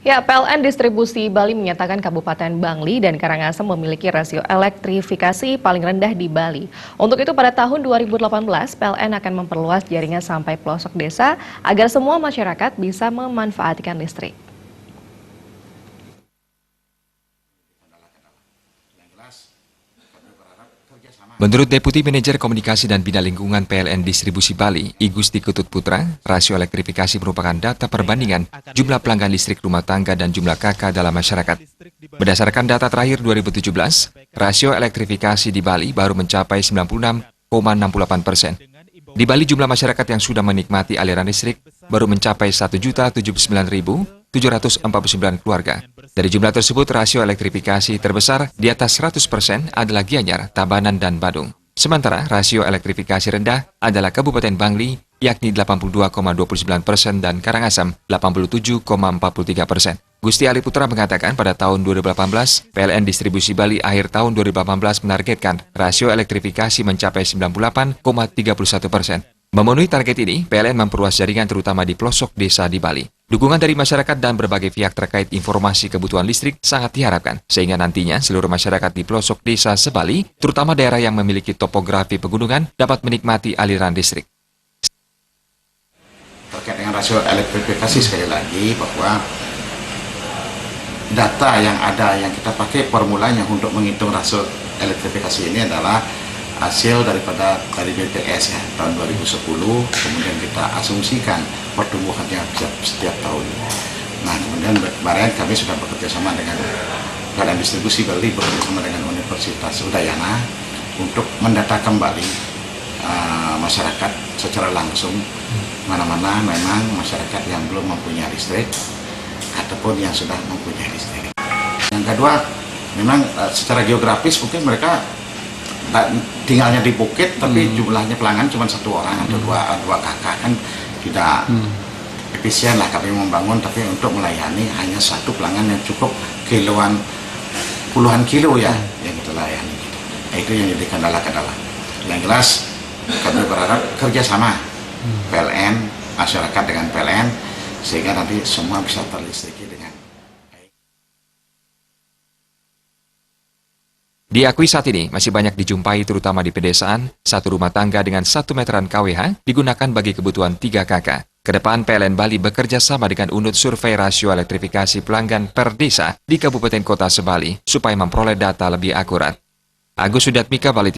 Ya, PLN Distribusi Bali menyatakan Kabupaten Bangli dan Karangasem memiliki rasio elektrifikasi paling rendah di Bali. Untuk itu pada tahun 2018, PLN akan memperluas jaringan sampai pelosok desa agar semua masyarakat bisa memanfaatkan listrik. Menurut Deputi Manajer Komunikasi dan Bina Lingkungan PLN Distribusi Bali, I Gusti Ketut Putra, rasio elektrifikasi merupakan data perbandingan jumlah pelanggan listrik rumah tangga dan jumlah KK dalam masyarakat. Berdasarkan data terakhir 2017, rasio elektrifikasi di Bali baru mencapai 96,68%. Di Bali jumlah masyarakat yang sudah menikmati aliran listrik baru mencapai 1.079.749 keluarga. Dari jumlah tersebut, rasio elektrifikasi terbesar di atas 100% adalah Gianyar, Tabanan, dan Badung. Sementara rasio elektrifikasi rendah adalah Kabupaten Bangli, yakni 82,29% dan Karangasem 87,43%. Gusti Ali Putra mengatakan pada tahun 2018, PLN Distribusi Bali akhir tahun 2018 menargetkan rasio elektrifikasi mencapai 98,31%. Memenuhi target ini, PLN memperluas jaringan terutama di pelosok desa di Bali. Dukungan dari masyarakat dan berbagai pihak terkait informasi kebutuhan listrik sangat diharapkan, sehingga nantinya seluruh masyarakat di pelosok desa se-Bali, terutama daerah yang memiliki topografi pegunungan, dapat menikmati aliran listrik. Terkait dengan rasio elektrifikasi, sekali lagi bahwa data yang ada yang kita pakai formulanya untuk menghitung rasio elektrifikasi ini adalah hasil dari BPS ya, tahun 2010, kemudian kita asumsikan pertumbuhannya setiap tahun. Nah, kemudian kemarin kami sudah bekerja sama dengan PLN Distribusi Bali, bekerja sama dengan Universitas Udayana untuk mendata kembali masyarakat secara langsung mana-mana memang masyarakat yang belum mempunyai listrik ataupun yang sudah mempunyai listrik. Yang kedua, memang secara geografis mungkin mereka tinggalnya di bukit, tapi jumlahnya pelanggan cuma satu orang atau dua kakak, kan tidak efisien lah kami membangun, tapi untuk melayani hanya satu pelanggan yang cukup puluhan kilo ya yang kita layani. Nah, itu yang jadi kendala-kendala. Yang jelas kami berharap kerjasama PLN, masyarakat dengan PLN, sehingga nanti semua bisa terlistriki dengan. Diakui saat ini masih banyak dijumpai terutama di pedesaan, satu rumah tangga dengan 1 meteran kWh digunakan bagi kebutuhan 3 KK. Kedepan PLN Bali bekerja sama dengan unit survei rasio elektrifikasi pelanggan per desa di Kabupaten Kota se-Bali supaya memperoleh data lebih akurat. Agus Sudatmika, Bali.